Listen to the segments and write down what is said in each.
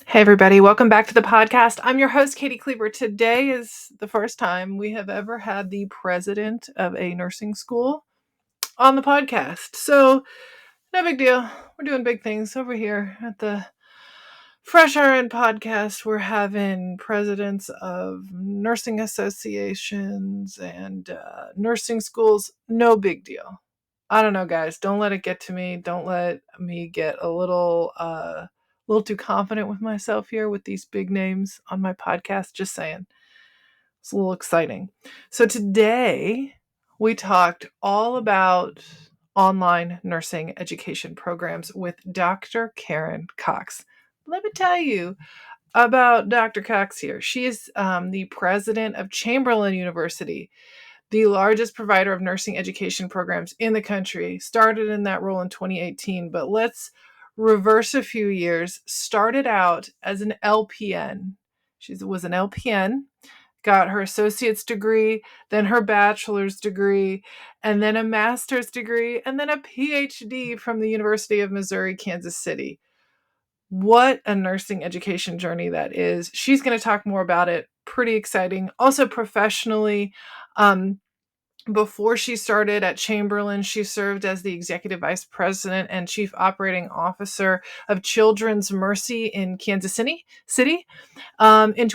Hey, everybody. Welcome back to the podcast. I'm your host, Katie Kleber. Today is the first time we have ever had the president of a nursing school on the podcast. So, no big deal. We're doing big things over here at the Fresh RN podcast. We're having presidents of nursing associations and nursing schools. No big deal. I don't know, guys. Don't let it get to me. Don't let me get a little too confident with myself here with these big names on my podcast. Just saying. It's a little exciting. So today we talked all about online nursing education programs with Dr. Karen Cox. Let me tell you about Dr. Cox here. She is the president of Chamberlain University, the largest provider of nursing education programs in the country. Started in that role in 2018, but let's reverse a few years. Started out as an LPN. She was an LPN, got her associate's degree, then her bachelor's degree, and then a master's degree, and then a PhD from the University of Missouri, Kansas City. What a nursing education journey that is. She's going to talk more about it. Pretty exciting. Also, professionally, before she started at Chamberlain, she served as the executive vice president and chief operating officer of Children's Mercy in Kansas City. In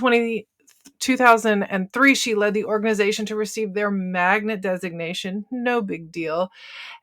2003, she led the organization to receive their magnet designation. No big deal.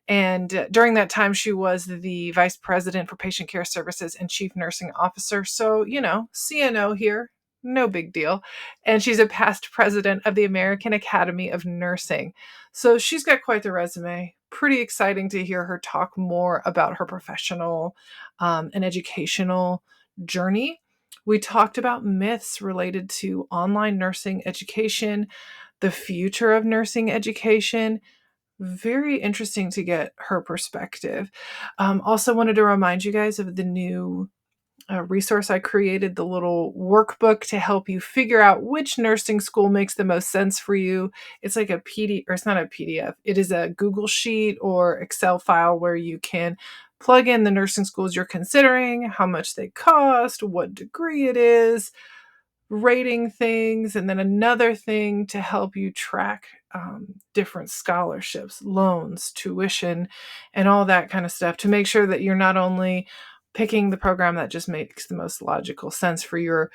And during that time, she was the vice president for patient care services and chief nursing officer. So, CNO here, no big deal. And she's a past president of the American Academy of Nursing. So she's got quite the resume. Pretty exciting to hear her talk more about her professional and educational journey. We talked about myths related to online nursing education, the future of nursing education. Very interesting to get her perspective. Also, wanted to remind you guys of the new resource I created, the little workbook to help you figure out which nursing school makes the most sense for you. It's like a PDF, or it's not a PDF. It is a Google Sheet or Excel file where you can plug in the nursing schools you're considering, how much they cost, what degree it is, rating things, and then another thing to help you track different scholarships, loans, tuition, and all that kind of stuff to make sure that you're not only picking the program that just makes the most logical sense for your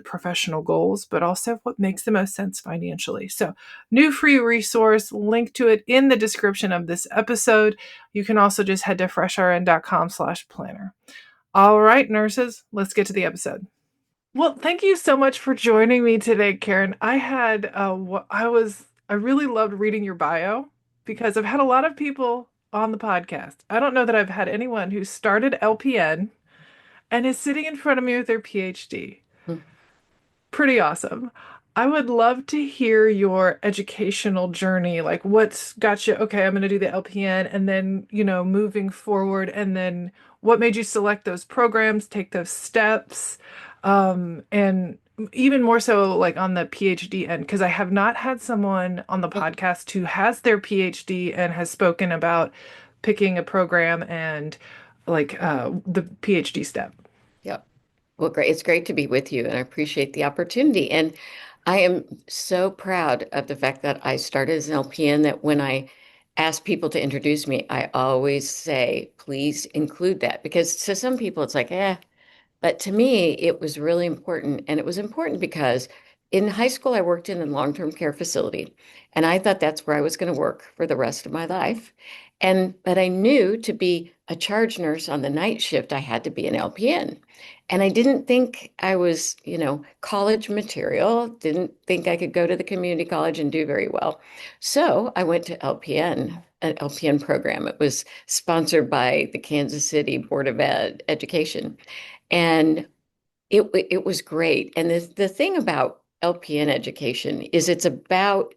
professional goals, but also what makes the most sense financially. So, new free resource, link to it in the description of this episode. You can also just head to freshrn.com/planner. All right, nurses, let's get to the episode. Well, thank you so much for joining me today, Karen. I really loved reading your bio because I've had a lot of people on the podcast. I don't know that I've had anyone who started LPN and is sitting in front of me with their PhD. Hmm. Pretty awesome. I would love to hear your educational journey. Like, what's got you, okay, I'm going to do the LPN, and then, moving forward, and then what made you select those programs, take those steps, and even more so, like on the PhD end, because I have not had someone on the podcast who has their PhD and has spoken about picking a program and like the PhD step. Yep. Well, great. It's great to be with you, and I appreciate the opportunity. And I am so proud of the fact that I started as an LPN, that when I ask people to introduce me, I always say, please include that. Because to some people, it's like, eh. But to me, it was really important. And it was important because in high school, I worked in a long-term care facility, and I thought that's where I was going to work for the rest of my life. But I knew to be a charge nurse on the night shift, I had to be an LPN. And I didn't think I was, college material, didn't think I could go to the community college and do very well. So I went to LPN, an LPN program. It was sponsored by the Kansas City Board of Education. And it was great. And the thing about LPN education is it's about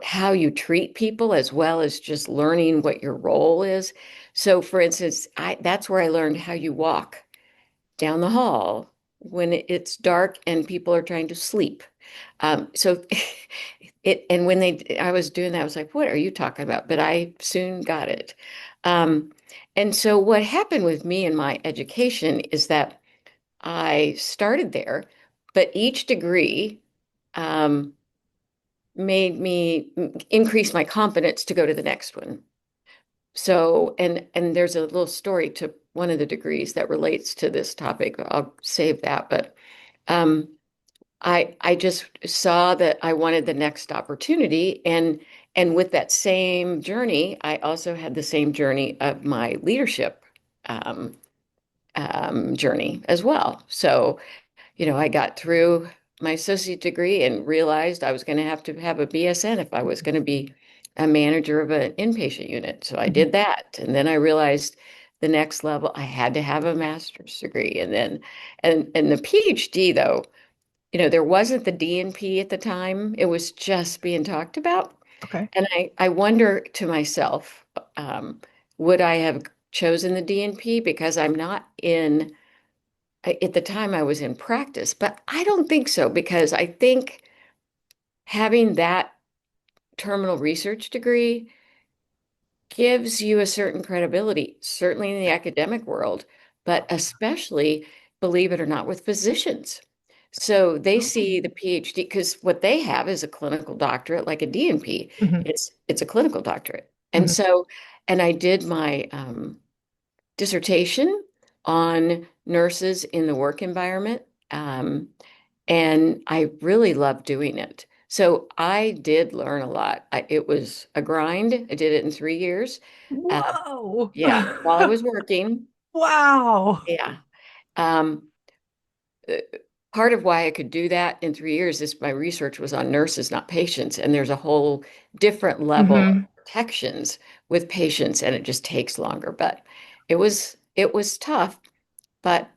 how you treat people as well as just learning what your role is. So for instance, I that's where I learned how you walk down the hall when it's dark and people are trying to sleep. So and when I was doing that, I was like, what are you talking about? But I soon got it. Um, And so what happened with me in my education is that I started there, but each degree um, made me increase my confidence to go to the next one. So, and there's a little story to one of the degrees that relates to this topic. I'll save that, but um, I just saw that I wanted the next opportunity, and with that same journey, I also had the same journey of my leadership um, journey as well. So, I got through my associate degree and realized I was going to have a BSN if I was going to be a manager of an inpatient unit. So I Mhm. did that. And then I realized the next level, I had to have a master's degree. And then, and the PhD, though, there wasn't the DNP at the time. It was just being talked about. Okay. And I wonder to myself, um, would I have chosen the DNP because I'm not in at the time I was in practice, but I don't think so because I think having that terminal research degree gives you a certain credibility, certainly in the academic world, but especially, believe it or not, with physicians. So they Oh. see the PhD because what they have is a clinical doctorate, like a DNP. Mhm. It's a clinical doctorate. And Mhm. so, and I did my dissertation on nurses in the work environment. And I really loved doing it. So I did learn a lot. It was a grind. I did it in 3 years. Uh, Whoa. yeah, while I was working. Wow. Yeah. Um, uh, Part of why I could do that in 3 years is my research was on nurses, not patients. And there's a whole different level of Hmm. protections with patients, and it just takes longer. But it was tough. But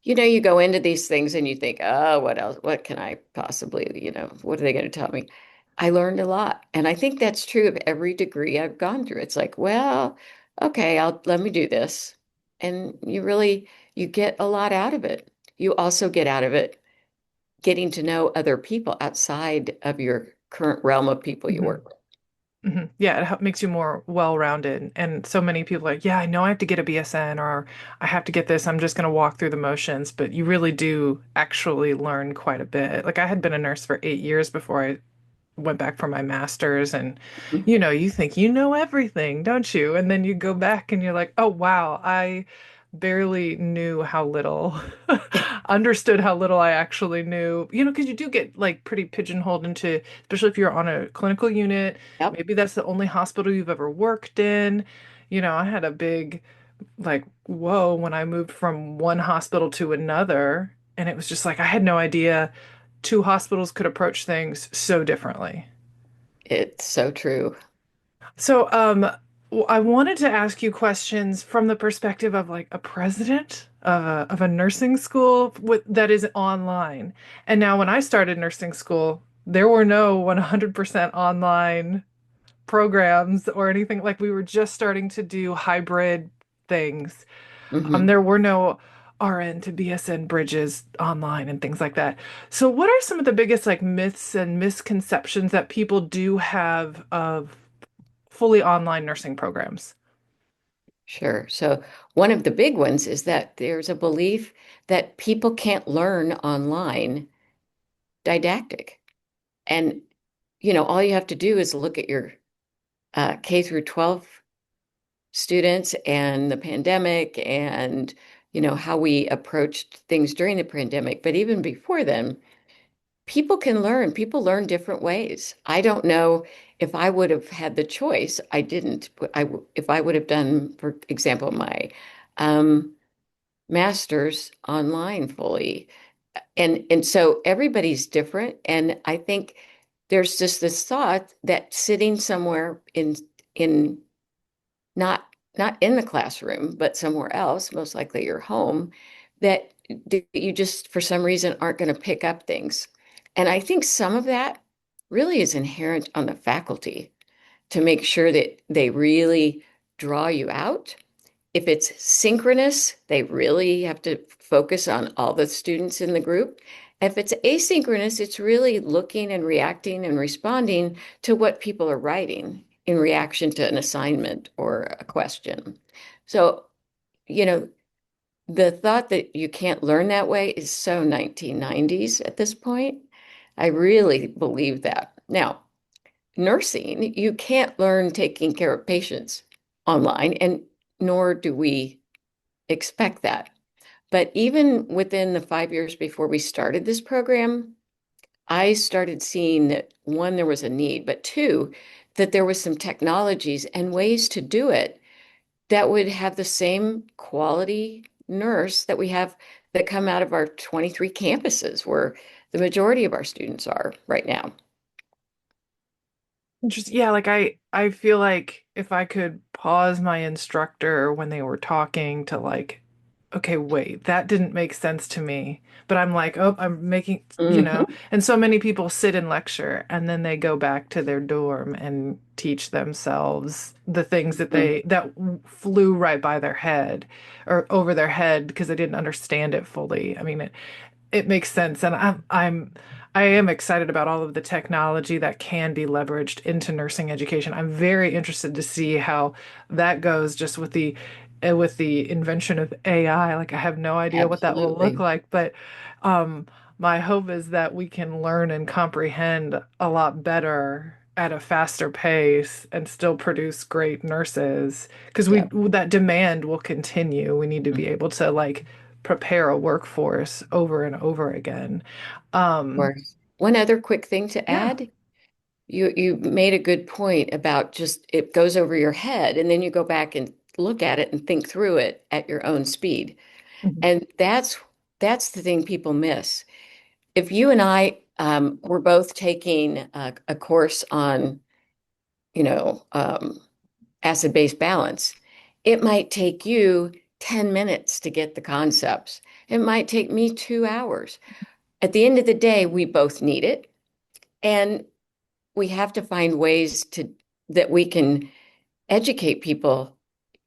you go into these things and you think, oh, what else? What can I possibly, what are they going to tell me? I learned a lot. And I think that's true of every degree I've gone through. It's like, well, okay, let me do this. And you get a lot out of it. You also get out of it getting to know other people outside of your current realm of people you Hmm. work with. Yeah, it makes you more well-rounded. And so many people are like, yeah, I know I have to get a BSN or I have to get this. I'm just going to walk through the motions. But you really do actually learn quite a bit. Like I had been a nurse for 8 years before I went back for my master's, and you think you know everything, don't you? And then you go back and you're like, oh wow, I barely knew how little, understood how little I actually knew. Because you do get like pretty pigeonholed into, especially if you're on a clinical unit, Yep. maybe that's the only hospital you've ever worked in. I had a big like whoa when I moved from one hospital to another, and it was just like I had no idea two hospitals could approach things so differently. It's so true. So, I wanted to ask you questions from the perspective of like a president of a nursing school that is online. And now, when I started nursing school, there were no 100% online programs or anything. Like we were just starting to do hybrid things. Hmm. There were no RN to BSN bridges online and things like that. So, what are some of the biggest like myths and misconceptions that people do have of fully online nursing programs? Sure. So one of the big ones is that there's a belief that people can't learn online didactic. And, all you have to do is look at your K through 12 students and the pandemic and, how we approached things during the pandemic. But even before then, people can learn. People learn different ways. I don't know if I would have had the choice. I didn't. If I would have done, for example, my um, master's online fully. And so everybody's different. And I think there's just this thought that sitting somewhere in not not in the classroom, but somewhere else, most likely your home, that you just for some reason aren't going to pick up things. And I think some of that really is inherent on the faculty to make sure that they really draw you out. If it's synchronous, they really have to focus on all the students in the group. If it's asynchronous, it's really looking and reacting and responding to what people are writing. in reaction to an assignment or a question. So, you know, the thought that you can't learn that way is so 1990s at this point. I really believe that. Now, nursing, you can't learn taking care of patients online, and nor do we expect that. But even within the 5 years before we started this program, I started seeing that one, there was a need, but two, that there was some technologies and ways to do it that would have the same quality nurse that we have that come out of our 23 campuses where the majority of our students are right now. Just yeah, like I feel like if I could pause my instructor when they were talking to like, okay, wait, that didn't make sense to me. But I'm like, oh, I'm making, Hmm. and so many people sit in lecture and then they go back to their dorm and teach themselves the things that Hmm. flew right by their head or over their head because they didn't understand it fully. I mean, it makes sense, and I am excited about all of the technology that can be leveraged into nursing education. I'm very interested to see how that goes just with the invention of AI. Like I have no idea what that will look Absolutely. like, but um my hope is that we can learn and comprehend a lot better at a faster pace and still produce great nurses because we Yeah, that demand will continue. We need to be of able to like prepare a workforce over and over again. Um, course. One other quick thing to yeah. add. You made a good point about just it goes over your head and then you go back and look at it and think through it at your own speed. Mhm. And that's the thing people miss. If you and I were both taking a course on, you know, acid-base balance, it might take you 10 minutes to get the concepts. It might take me 2 hours. At the end of the day, we both need it. And we have to find ways to that we can educate people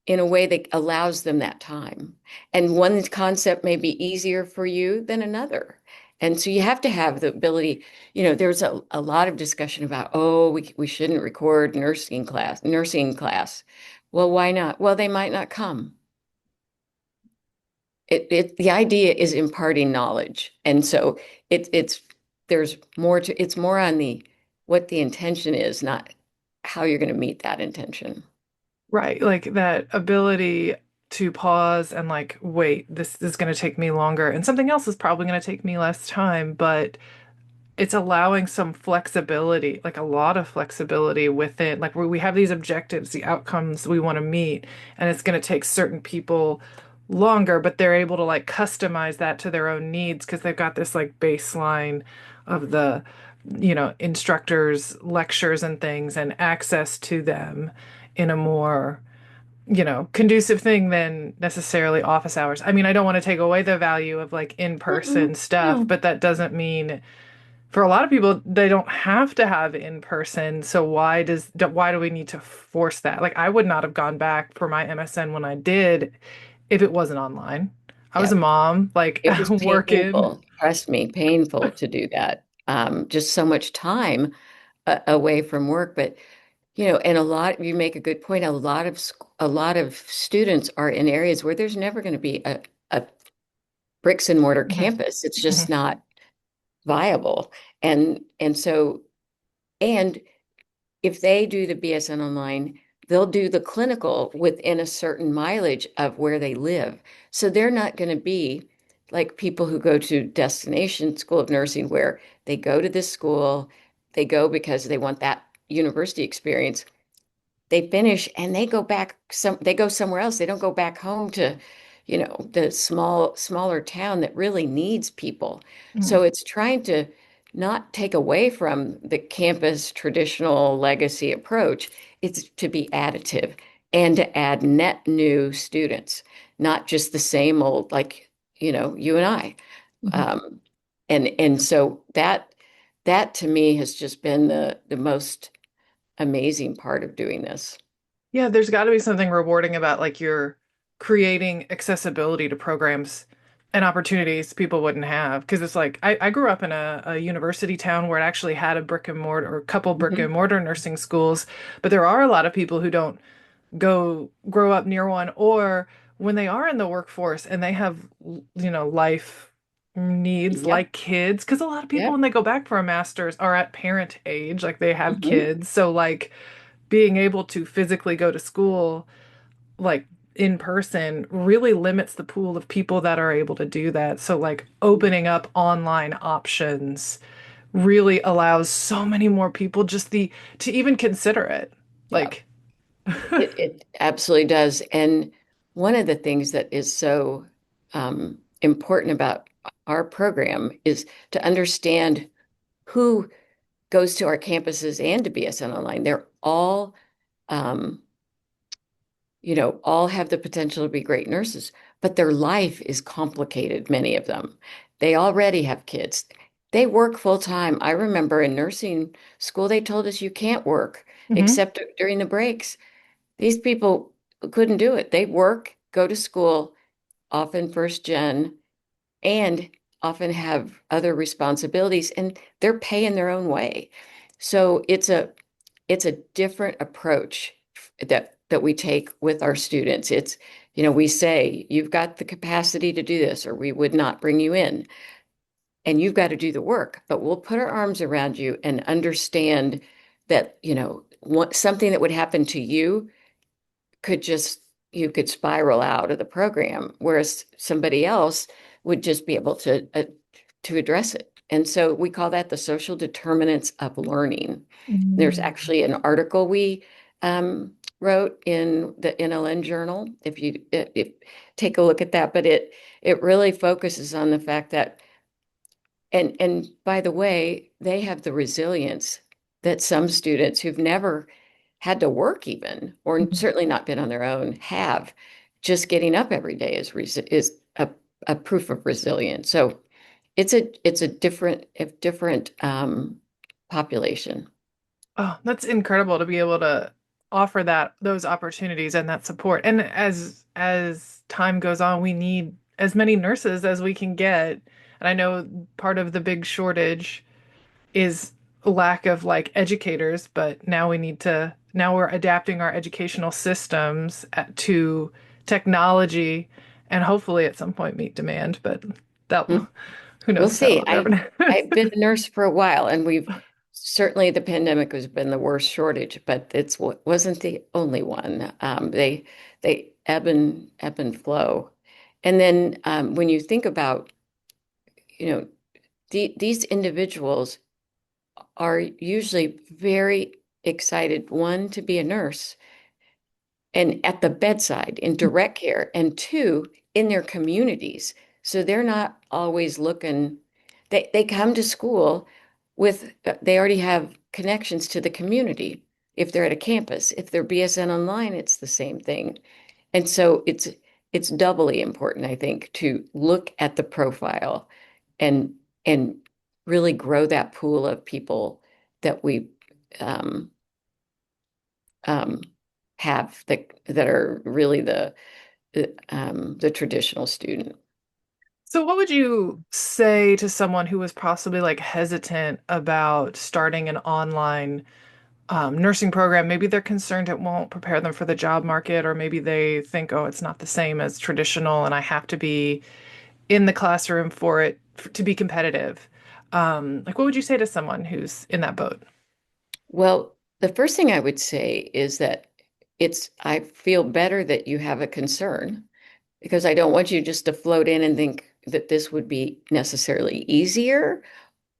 in a way that allows them that time. And one concept may be easier for you than another. And so you have to have the ability, there's a lot of discussion about, oh, we shouldn't record nursing class. Well, why not? Well, they might not come. The idea is imparting knowledge. And so it's there's more to it's more on the what the intention is, not how you're going to meet that intention. Right. Like that ability to pause and like, wait, this is going to take me longer, and something else is probably going to take me less time, but it's allowing some flexibility, like a lot of flexibility within, like where we have these objectives, the outcomes we want to meet, and it's going to take certain people longer, but they're able to like customize that to their own needs because they've got this like baseline of the, instructors' lectures and things and access to them in a more conducive thing than necessarily office hours. I mean, I don't want to take away the value of like in-person Mm-mm, stuff, no. but that doesn't mean for a lot of people, they don't have to have in person. So why do we need to force that? Like I would not have gone back for my MSN when I did if it wasn't online. I was Yeah. a mom, like It was working. painful, trust me, painful to do that. Just so much time away from work. But, and you make a good point. A lot of students are in areas where there's never going to be a bricks and mortar Mhm, campus. It's just mhm, not viable. And if they do the BSN online, they'll do the clinical within a certain mileage of where they live. So they're not going to be like people who go to destination school of nursing, where they go to this school, they go because they want that university experience. They finish and they go somewhere else. They don't go back home to, the smaller town that really needs people. mhm, So it's trying to not take away from the campus traditional legacy approach. It's to be additive and to add net new students, not just the same old, like, you and I. mhm. Um, and so that to me has just been the most amazing part of doing this. Yeah, there's got to be something rewarding about like you're creating accessibility to programs and opportunities people wouldn't have because it's like I grew up in a university town where it actually had a brick and mortar or a couple brick and Mhm. mortar nursing schools, but there are a lot of people who don't go grow up near one, or when they are in the workforce and they have, life needs Yep. like kids, because a lot of people when Yep. they go back for a master's are at parent age, like they have Hmm. kids. So like being able to physically go to school like in person really limits the pool of people that are able to do that. So like opening up online options really allows so many more people just the to even consider it. Yeah. Like It absolutely does. And one of the things that is so important about our program is to understand who goes to our campuses and to BSN Online. They're all, um, all have the potential to be great nurses, but their life is complicated, many of them. They already have kids. They work full time. I remember in nursing school, they told us you can't work mhm. except during the breaks. These people couldn't do it. They work, go to school, often first gen, and often have other responsibilities, and they're paying their own way. So it's a different approach that we take with our students. We say, you've got the capacity to do this, or we would not bring you in, and you've got to do the work, but we'll put our arms around you and understand that, something that would happen to you could just you could spiral out of the program, whereas somebody else would just be able to address it. And so we call that the social determinants of learning. There's Mm. actually an article we wrote in the NLN journal. If take a look at that, but it really focuses on the fact that, and by the way, they have the resilience that some students who've never had to work even, or certainly not been on their own, have. Just getting up every day is a proof of resilience. So it's a different population. Oh, that's incredible to be able to offer those opportunities and that support. And as time goes on, we need as many nurses as we can get. And I know part of the big shortage is lack of like educators, but now we're adapting our educational systems to technology and hopefully at some point meet demand, but that Hmm. who We'll knows see. how ever. I've been a nurse for a while, and we've certainly the pandemic has been the worst shortage, but wasn't the only one. They ebb and flow, and then when you think about, you know, these individuals are usually very excited, one, to be a nurse and at the bedside in direct care, and two, in their communities. So they're not always looking, they come to school with, they already have connections to the community. If they're at a campus, if they're BSN online, it's the same thing. And so it's doubly important, I think, to look at the profile and and really grow that pool of people that we um, um, have that are really the traditional student. So, what would you say to someone who was possibly like hesitant about starting an online nursing program? Maybe they're concerned it won't prepare them for the job market, or maybe they think, oh, it's not the same as traditional, and I have to be in the classroom for it to be competitive. Like, what would you say to someone who's in that boat? Well, the first thing I would say is that I feel better that you have a concern, because I don't want you just to float in and think that this would be necessarily easier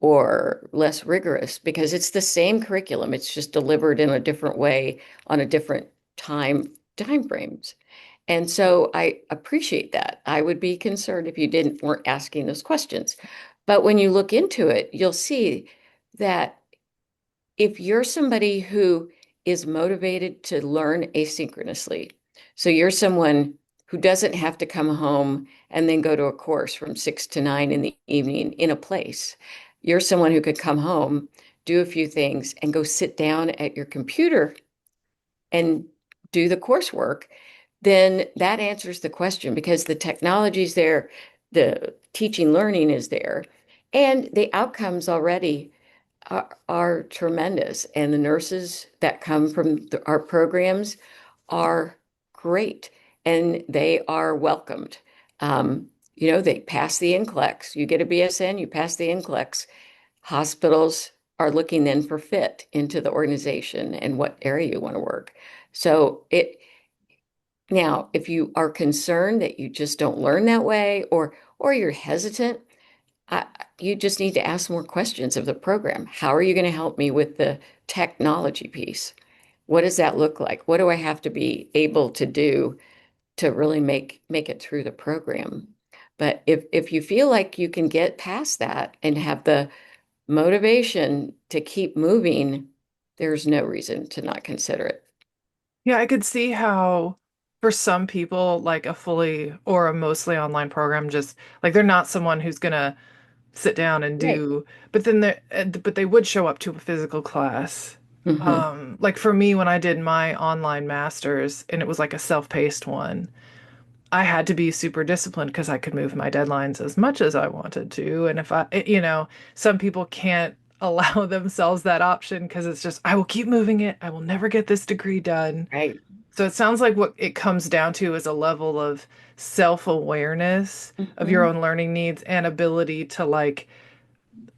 or less rigorous, because it's the same curriculum. It's just delivered in a different way on a different time frames. And so I appreciate that. I would be concerned if you weren't asking those questions. But when you look into it, you'll see that if you're somebody who is motivated to learn asynchronously, so you're someone who doesn't have to come home and then go to a course from 6 to 9 in the evening in a place. You're someone who could come home, do a few things, and go sit down at your computer and do the coursework. Then that answers the question, because the technology's there. the teaching learning is there, and the outcomes already are tremendous. And the nurses that come from our programs are great, and they are welcomed. They pass the NCLEX. You get a BSN, you pass the NCLEX. Hospitals are looking then for fit into the organization and what area you want to work. So it now, if you are concerned that you just don't learn that way, or you're hesitant, I, you just need to ask more questions of the program. How are you going to help me with the technology piece? What does that look like? What do I have to be able to do to really make it through the program? But if you feel like you can get past that and have the motivation to keep moving, there's no reason to not consider it. Yeah, I could see how for some people, like a fully or a mostly online program, just like they're not someone who's gonna sit down and Right. do, but then but they would show up to a physical class. Hmm. Like for me, when I did my online master's and it was like a self-paced one, I had to be super disciplined because I could move my deadlines as much as I wanted to. And if some people can't allow themselves that option because it's just, I will keep moving it. I will never get this degree done. Right. So it sounds like what it comes down to is a level of self-awareness of your Hmm. own learning needs and ability to like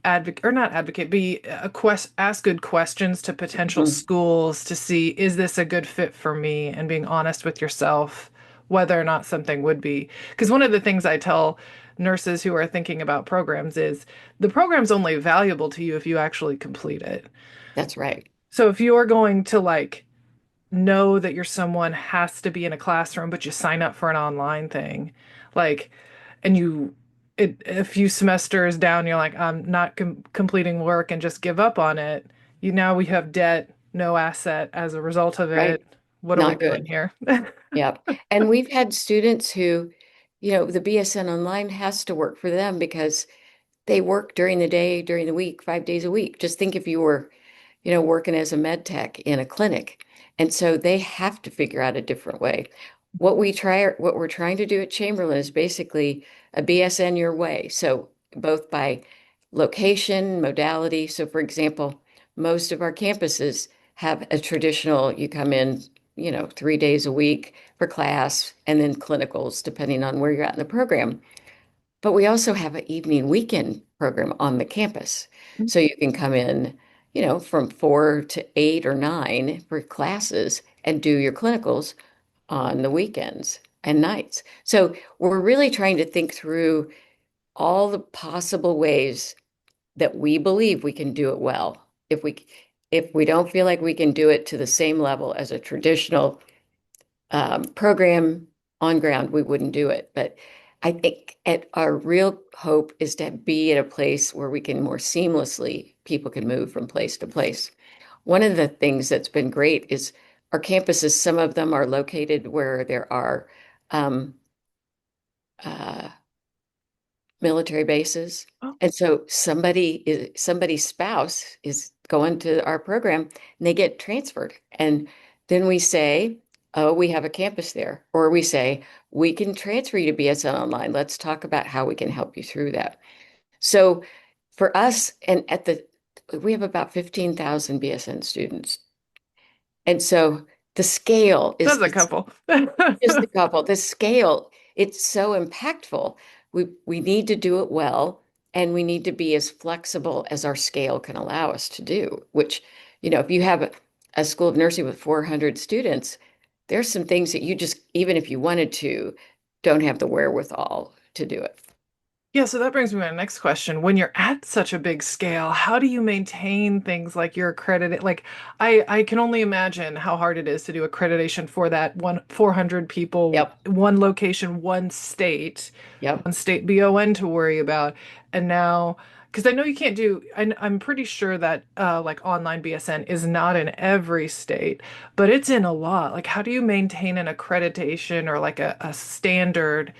advocate or not advocate, be a ask good questions to potential Hmm. schools to see is this a good fit for me, and being honest with yourself whether or not something would be. Because one of the things I tell nurses who are thinking about programs is the program's only valuable to you if you actually complete it. That's right. So if you're going to like know that you're someone has to be in a classroom, but you sign up for an online thing, like, and a few semesters down, you're like, I'm not completing work and just give up on it. Now we have debt, no asset as a result of Right. it. What are we Not doing good. here? Yep. And we've had students who, the BSN online has to work for them because they work during the day, during the week, 5 days a week. Just think if you were, working as a med tech in a clinic. And so they have to figure out a different way. What we're trying to do at Chamberlain is basically a BSN your way. So both by location, modality. So for example, most of our campuses have a traditional, you come in, 3 days a week for class and then clinicals, depending on where you're at in the program. But we also have an evening weekend program on the campus. So you can come in, from 4 to 8 or 9 for classes and do your clinicals on the weekends and nights. So we're really trying to think through all the possible ways that we believe we can do it well. If we don't feel like we can do it to the same level as a traditional program on ground, we wouldn't do it. But I think our real hope is to be at a place where we can more seamlessly, people can move from place to place. One of the things that's been great is our campuses, some of them are located where there are um, uh, military bases. Oh, And so somebody's spouse is going to our program and they get transferred. And then we say, oh, we have a campus there. Or we say, we can transfer you to BSN Online. Let's talk about how we can help you through that. So for us, and we have about 15,000 BSN students. And so the scale that's is, a it's couple. just a couple. The scale, it's so impactful. We need to do it well, and we need to be as flexible as our scale can allow us to do, which, if you have a school of nursing with 400 students, there's some things that you just, even if you wanted to, don't have the wherewithal to do it. Yeah, so that brings me to my next question. When you're at such a big scale, how do you maintain things like your accredited? Like, I can only imagine how hard it is to do accreditation for that 400 people, Yep. one location, Yep. one state BON to worry about. And now, because I know you can't do, I'm pretty sure that like online BSN is not in every state, but it's in a lot. Like, how do you maintain an accreditation or like a standard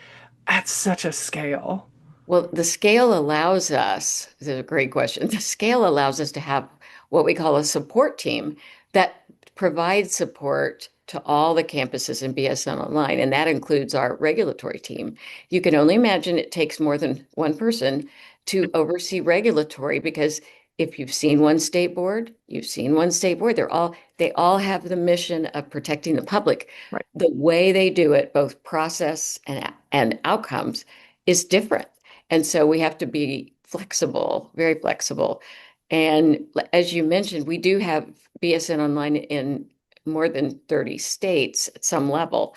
at such a scale? Well, the scale allows us, this is a great question. The scale allows us to have what we call a support team that provides support to all the campuses in BSN Online, and that includes our regulatory team. You can only imagine it takes more than one person to oversee regulatory, because if you've seen one state board, you've seen one state board. They all have the mission of protecting the public. Right. The way they do it, both process and outcomes, is different. And so we have to be flexible, very flexible. And as you mentioned, we do have BSN Online in more than 30 states at some level.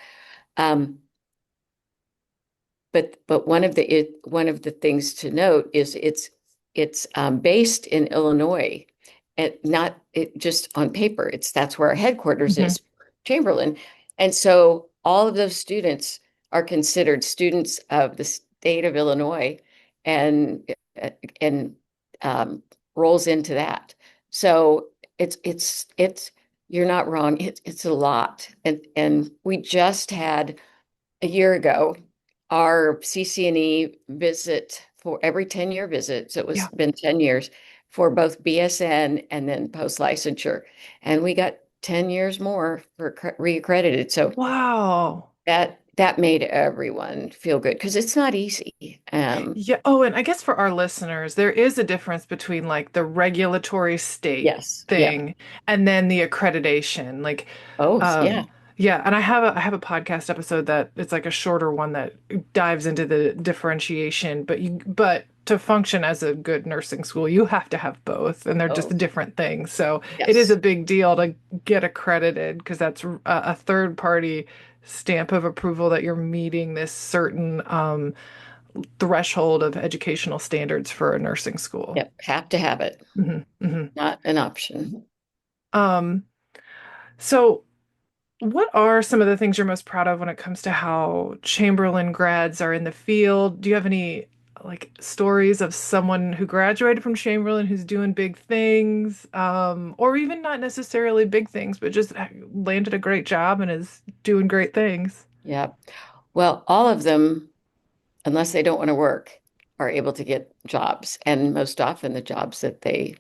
Um, but one of the things to note is it's based in Illinois, and not it just on paper. That's where our headquarters Hmm. is, Chamberlain, and so all of those students are considered students of the state of Illinois, and and um, rolls into that. So it's you're not wrong. It's a lot, and we just had a year ago our CCNE visit for every 10-year visit. So it was Yeah. been 10 years for both BSN and then post licensure. And we got 10 years more for reaccredited. So Wow. that made everyone feel good because it's not easy. Yeah. Oh, and I guess for our listeners, there is a difference between like the regulatory state Yes. Yeah. thing and then the accreditation. Like, Oh, yeah. um, yeah, and I have a podcast episode that it's like a shorter one that dives into the differentiation, but to function as a good nursing school, you have to have both, and they're Oh, just different things. So it is a yes. big deal to get accredited because that's a third party stamp of approval that you're meeting this certain threshold of educational standards for a nursing school. Yep. Have to have it. Hmm. Hmm. Not an option. Um, so what are some of the things you're most proud of when it comes to how Chamberlain grads are in the field? Do you have any like stories of someone who graduated from Chamberlain who's doing big things, or even not necessarily big things, but just landed a great job and is doing great things? Yep. Well, all of them, unless they don't want to work, are able to get jobs, and most often the jobs that they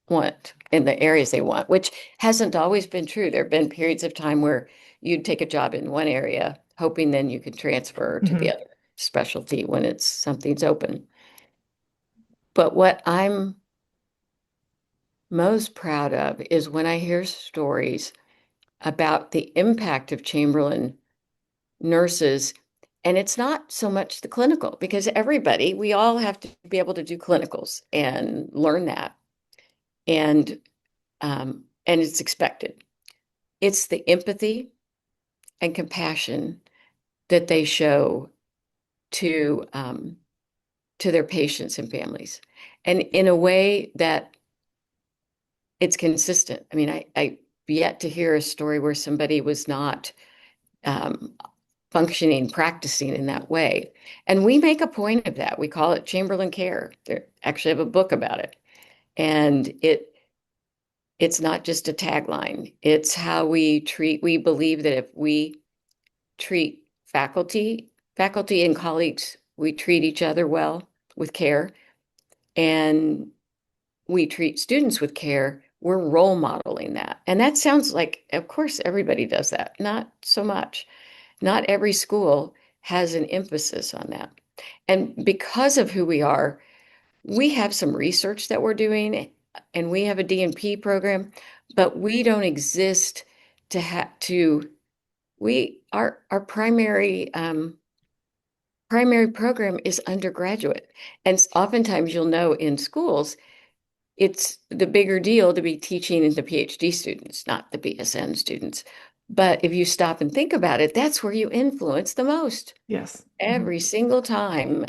want in the areas they want, which hasn't always been true. There have been periods of time where you'd take a job in one area, hoping then you could transfer to Hmm. the other specialty when something's open. But what I'm most proud of is when I hear stories about the impact of Chamberlain nurses. And it's not so much the clinical, because we all have to be able to do clinicals and learn that. And it's expected. It's the empathy and compassion that they show to to their patients and families, and in a way that it's consistent. I mean, I yet to hear a story where somebody was not um, functioning, practicing in that way. And we make a point of that. We call it Chamberlain Care. They actually have a book about it. And it's not just a tagline. It's how we treat. We believe that if we treat faculty and colleagues, we treat each other well with care, and we treat students with care, we're role modeling that. And that sounds like, of course, everybody does that. Not so much. Not every school has an emphasis on that. And because of who we are, we have some research that we're doing, and we have a D&P program, but we don't exist to have to we our primary program is undergraduate. And oftentimes you'll know in schools, it's the bigger deal to be teaching the PhD students, not the BSN students. But if you stop and think about it, that's where you influence the most Yes. Hmm. every single time.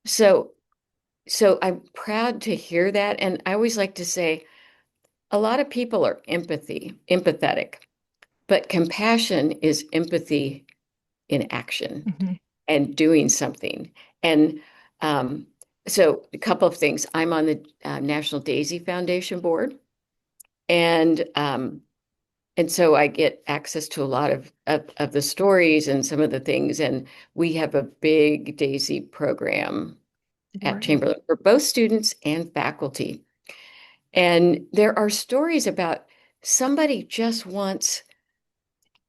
So, so I'm proud to hear that. And I always like to say a lot of people are empathetic, but compassion is empathy in action Hmm. and doing something. And um, so a couple of things. I'm on the National Daisy Foundation board, and so I get access to a lot of the stories and some of the things. And we have a big Daisy program at Right. Chamberlain for both students and faculty. And there are stories about somebody just wants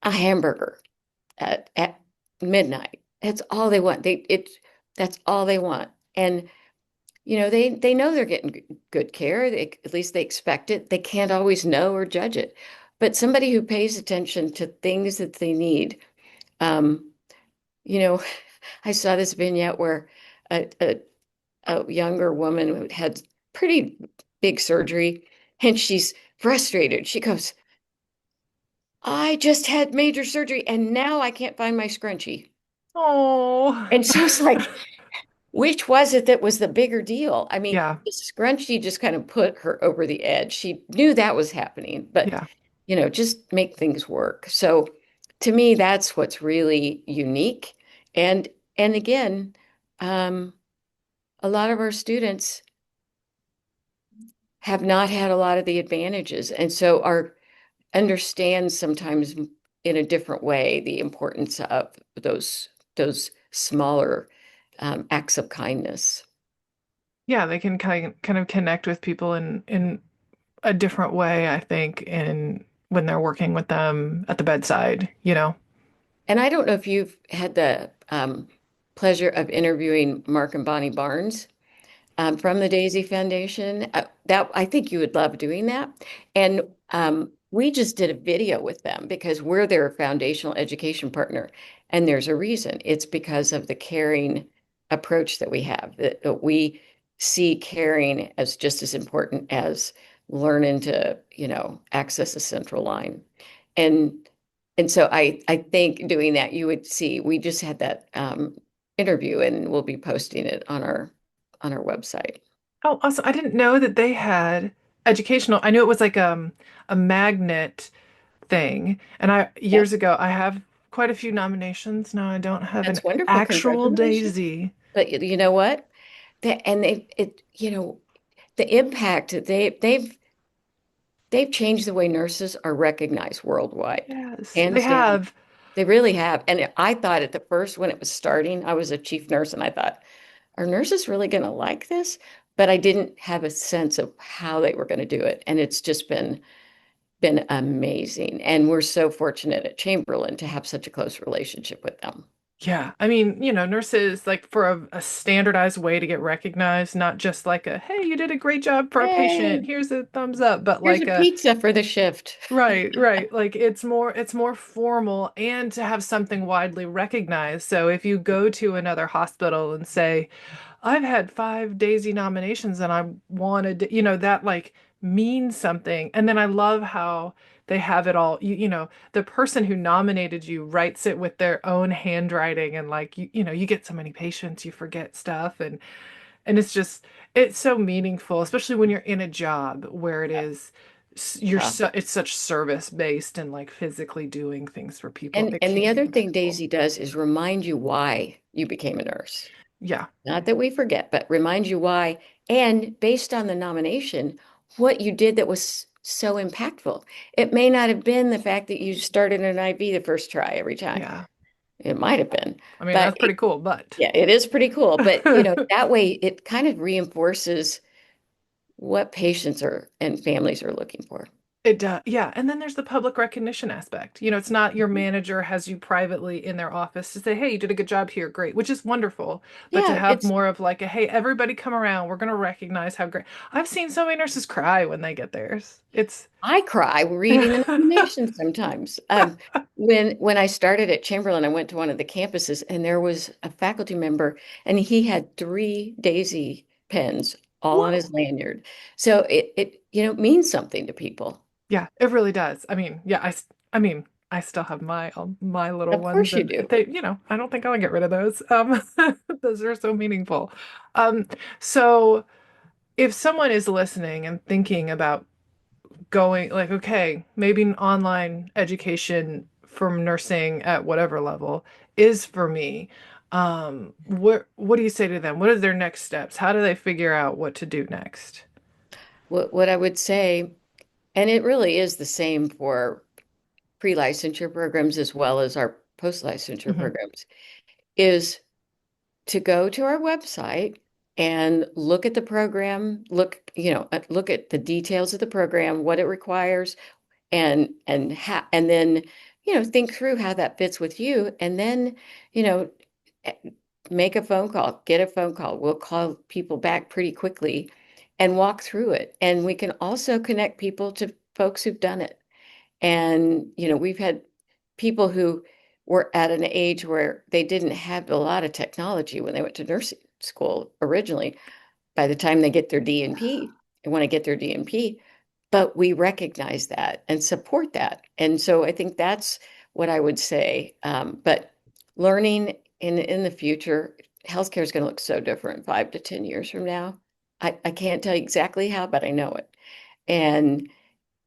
a hamburger at midnight. That's all they want. That's all they want. And they know they're getting good care. At least they expect it. They can't always know or judge it. But somebody who pays attention to things that they need, um, you know, I saw this vignette where a, a, a younger woman who had pretty big surgery, and she's frustrated. She goes, I just had major surgery and now I can't find my scrunchie. Oh. And so it's like, which was it that was the bigger deal? I mean, Yeah. the scrunchie just kind of put her over the edge. She knew that was happening, but Yeah. just make things work. So to me, that's what's really unique. And and again, um, a lot of our students have not had a lot of the advantages, and so are understand sometimes in a different way the importance of those smaller acts of kindness. Yeah, they can kind of connect with people in a different way, I think, in when they're working with them at the bedside, you know. And I don't know if you've had the pleasure of interviewing Mark and Bonnie Barnes from the Daisy Foundation. That I think you would love doing that. And we just did a video with them because we're their foundational education partner. And there's a reason. It's because of the caring approach that we have, that we see caring as just as important as learning to, access a central line. And and so I think doing that, you would see, we just had that interview and we'll be posting it on our website. Oh, also, I didn't know that they had educational. I knew it was like a magnet thing. And I years Yes, ago, I have quite a few nominations. Now I don't have an that's wonderful. actual Congratulations. Daisy. But you know what? And the impact they've changed the way nurses are recognized worldwide. Yes, Hands they down. have. They really have. And I thought at the first when it was starting, I was a chief nurse and I thought, are nurses really going to like this? But I didn't have a sense of how they were going to do it. And it's just been amazing. And we're so fortunate at Chamberlain to have such a close relationship with them. Yeah, I mean, nurses like for a standardized way to get recognized, not just like a, hey, you did a great job for a patient, Hey, here's a thumbs up, but here's like a a, pizza for the shift. right, right. Like it's more formal and to have something widely recognized. So if you go to another hospital and say, I've had five Daisy nominations and I wanted, that like means something. And then I love how they have it all, the person who nominated you writes it with their own handwriting and like you get so many patients, you forget stuff and it's so meaningful, especially when you're in a job where it is Yeah. it's such service based and like physically doing things for people. It And the can be other thing impactful. Daisy does is remind you why you became a nurse. Yeah. Not that we forget, but remind you why. And based on the nomination, what you did that was so impactful. It may not have been the fact that you started an IV the first try every time. Yeah. It might have been, I mean, but that's pretty cool, but yeah, it is pretty cool. But that way it kind of reinforces what patients are and families are looking for. it does. Yeah. And then there's the public recognition aspect. It's not your manager has you privately in their office to say, hey, you did a good job here. Great, which is wonderful. But to Yeah, have it's more of like a, hey, everybody come around. We're going to recognize how great. I've seen so many nurses cry when they get theirs. It's, I cry reading the nomination sometimes. When I started at Chamberlain, I went to one of the campuses and there was a faculty member and he had three Daisy pens all on his whoa. lanyard. So it means something to people. Yeah, it really does. I mean, yeah, I mean, I still have my little Of ones course you and do. I don't think I'll get rid of those. Those are so meaningful. Um, so if someone is listening and thinking about going like, okay, maybe an online education from nursing at whatever level is for me, what do you say to them? What are their next steps? How do they figure out what to do next? What I would say, and it really is the same for pre-licensure programs as well as our post-licensure Hmm. programs, is to go to our website and look at the program, look at the details of the program, what it requires, and then think through how that fits with you, and then you know eh, make a phone call, get a phone call. We'll call people back pretty quickly and walk through it. And we can also connect people to folks who've done it. And we've had people who were at an age where they didn't have a lot of technology when they went to nursing school originally. By the time they get their DNP, they want to get their DNP, but we recognize that and support that. And so I think that's what I would say. But learning in the future, healthcare is going to look so different 5 to 10 years from now. I can't tell you exactly how, but I know it. And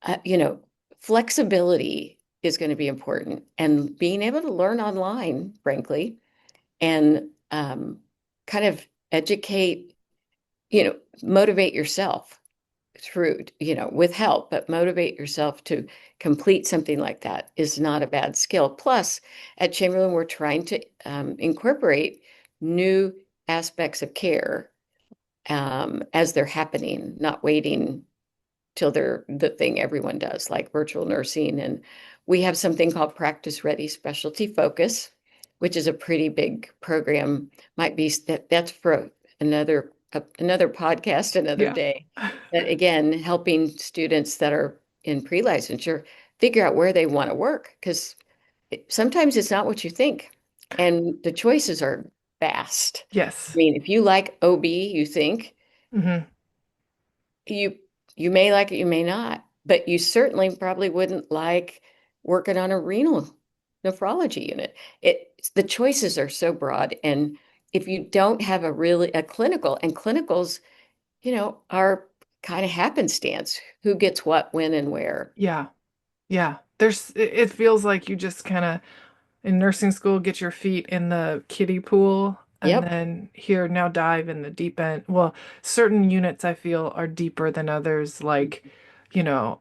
uh, you know, flexibility is going to be important, and being able to learn online, frankly, and kind of educate, motivate yourself through, with help, but motivate yourself to complete something like that is not a bad skill. Plus, at Chamberlain, we're trying to incorporate new aspects of care as they're happening, not waiting till they're the thing everyone does, like virtual nursing. And we have something called Practice Ready Specialty Focus, which is a pretty big program. Might be that's for another podcast another Yeah. day. But again, helping students that are in pre-licensure figure out where they want to work, because sometimes it's not what you think, and the choices are vast. I Yes. mean, if you like OB, you think Hmm. you you may like it, you may not, but you certainly probably wouldn't like working on a renal nephrology unit. The choices are so broad, and if you don't have a clinical, and clinicals, are kind of happenstance, who gets what, when, and where. Yeah. Yeah. It feels like you just kind of in nursing school get your feet in the kiddie pool and Yep. then here now dive in the deep end. Well, certain units I feel are deeper than others, like,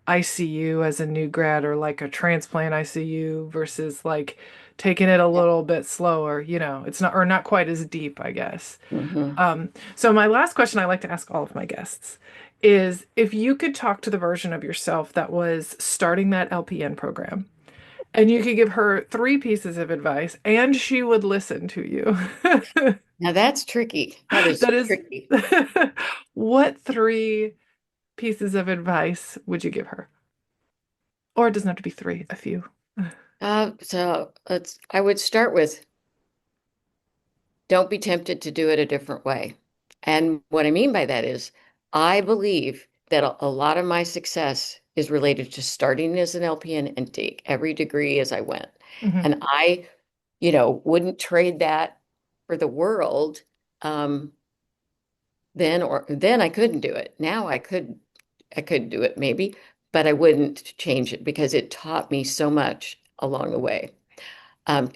ICU as a new grad or like a transplant ICU versus like taking it a little bit slower, it's not or not quite as deep, I guess. Hmm. So my last question I like to ask all of my guests is if you could talk to the version of yourself that was starting that LPN program, and you could give her three pieces of advice, and she would listen to you. Now that's tricky. That is That is, tricky. what three pieces of advice would you give her? Or it doesn't have to be three, a few. So I would start with, don't be tempted to do it a different way. And what I mean by that is, I believe that a lot of my success is related to starting as an LPN and take every degree as I went. Hmm. And I, wouldn't trade that for the world. Um, then I couldn't do it. Now I could do it maybe, but I wouldn't change it because it taught me so much along the way. Um,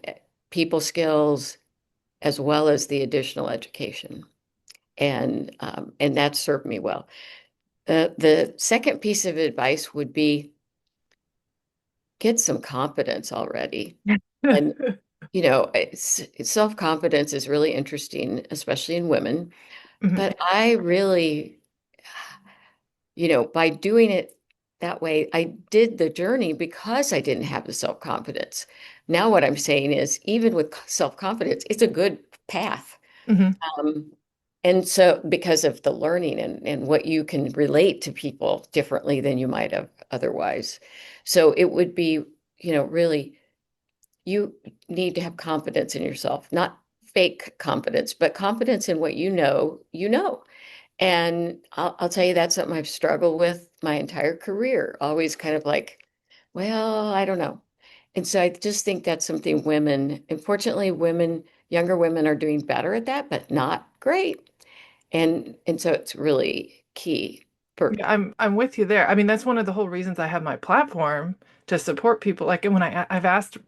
People skills as well as the additional education, and that served me well. The second piece of advice would be, get some confidence already. And self-confidence is really interesting, especially in women. Hmm. But I really, by doing it that way, I did the journey because I didn't have the self-confidence. Now, what I'm saying is, even with self-confidence, it's a good path. Hmm. Um, and so, because of the learning and what you can relate to people differently than you might have otherwise. So, it would be, really, you need to have confidence in yourself, not fake confidence, but confidence in what you know. And I'll tell you, that's something I've struggled with my entire career, always kind of like, well, I don't know. And so I just think that's something unfortunately, younger women are doing better at that, but not great. And so it's really key for, Yeah, I'm with you there. I mean, that's one of the whole reasons I have my platform to support people. Like when I've asked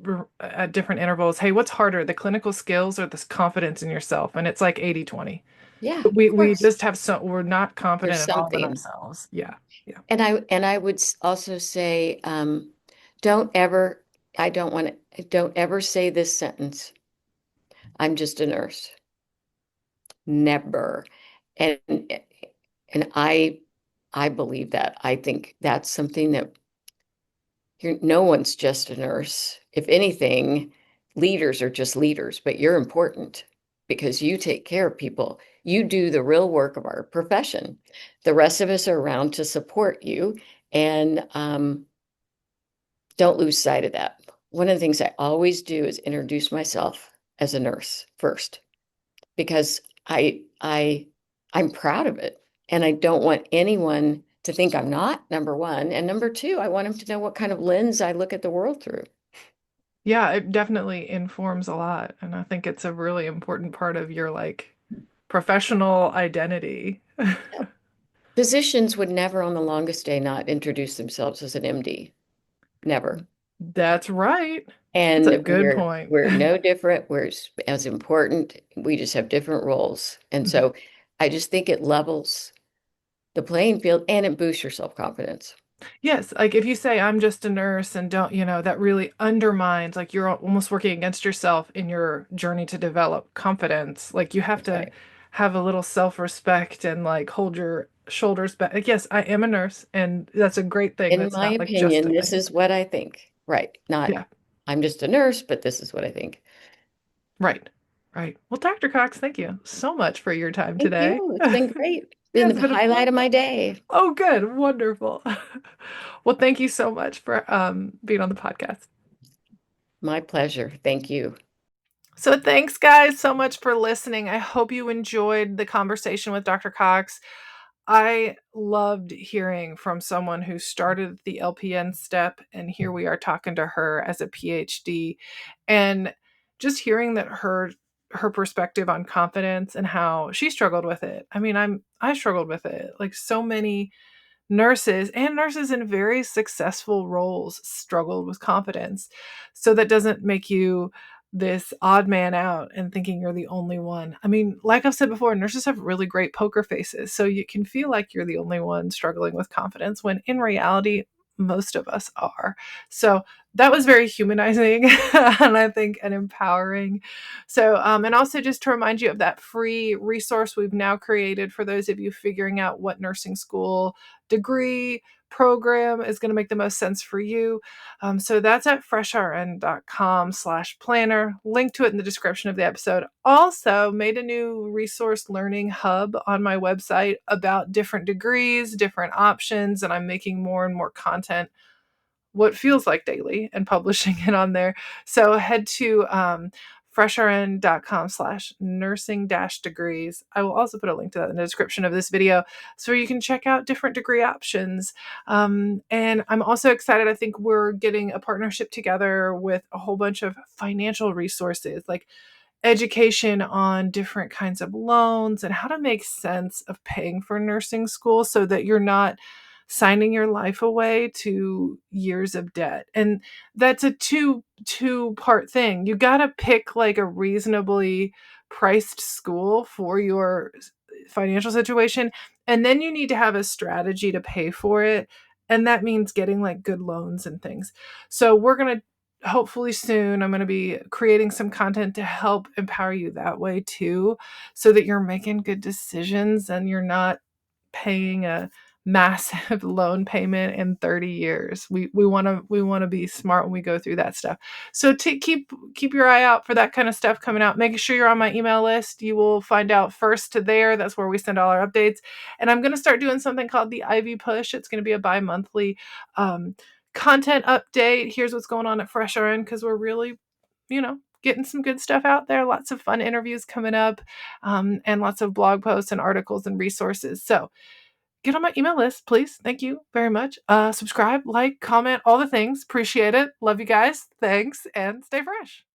at different intervals, hey, what's harder, the clinical skills or this confidence in yourself? And it's like 80/20. yeah, We of we course, just have we're not confident there's at all in something. ourselves. Yeah. Yeah. And I would also say, don't ever, I don't ever say this sentence, I'm just a nurse. Never. And and I believe that. I think that's something that No one's just a nurse. If anything, leaders are just leaders, but you're important because you take care of people. You do the real work of our profession. The rest of us are around to support you, and don't lose sight of that. One of the things I always do is introduce myself as a nurse first because I'm proud of it, and I don't want anyone to think I'm not, number one. And number two, I want them to know what kind of lens I look at the world through. Yeah, it definitely informs a lot. And I think it's a really important part of your like professional identity. Physicians would never on the longest day not introduce themselves as an MD. Never. That's right. That's a And good we're point. we're no different. We're as important. We just have different roles. And Mhm. so I just think it levels the playing field and it boosts your self-confidence. Yes, like if you say I'm just a nurse and don't, that really undermines, like you're almost working against yourself in your journey to develop confidence. Like you have That's to right. have a little self-respect and like hold your shoulders back. Like, yes, I am a nurse and that's a great thing. In That's my not like just opinion, a this thing. is what I think. Right. Not Yeah, I'm just a nurse, but this is what I think. right. Right. Well, Dr. Cox, thank you so much for your time Thank today. you. It's Yeah, been great. Been it's the been a highlight of my day. oh good, wonderful. Well, thank you so much for being on the podcast. My pleasure. Thank you. So, thanks, guys, so much for listening. I hope you enjoyed the conversation with Dr. Cox. I loved hearing from someone who started the LPN step, and here we are talking to her as a PhD, and just hearing that her perspective on confidence and how she struggled with it. I mean, I struggled with it. Like so many nurses and nurses in very successful roles struggled with confidence. So that doesn't make you this odd man out and thinking you're the only one. I mean, like I've said before, nurses have really great poker faces. So you can feel like you're the only one struggling with confidence when in reality, most of us are. So that was very humanizing and I think and empowering. So, and also just to remind you of that free resource we've now created for those of you figuring out what nursing school degree program is going to make the most sense for you. So that's at freshrn.com/planner. Link to it in the description of the episode. Also made a new resource learning hub on my website about different degrees, different options, and I'm making more and more content what feels like daily and publishing it on there. So head to freshrn.com/nursing-degrees. I will also put a link to that in the description of this video so you can check out different degree options. And I'm also excited. I think we're getting a partnership together with a whole bunch of financial resources like education on different kinds of loans and how to make sense of paying for nursing school so that you're not signing your life away to years of debt. And that's a two part thing. You got to pick like a reasonably priced school for your financial situation, and then you need to have a strategy to pay for it, and that means getting like good loans and things. So we're going to hopefully soon I'm going to be creating some content to help empower you that way too, so that you're making good decisions and you're not paying a massive loan payment in 30 years. We want to be smart when we go through that stuff. So to keep your eye out for that kind of stuff coming out. Making sure you're on my email list. You will find out first to there. That's where we send all our updates. And I'm going to start doing something called the Ivy Push. It's going to be a bi-monthly um, content update. Here's what's going on at Fresh RN because we're really, getting some good stuff out there. Lots of fun interviews coming up, and lots of blog posts and articles and resources. So get on my email list, please. Thank you very much. Subscribe, like, comment, all the things. Appreciate it. Love you guys. Thanks, and stay fresh.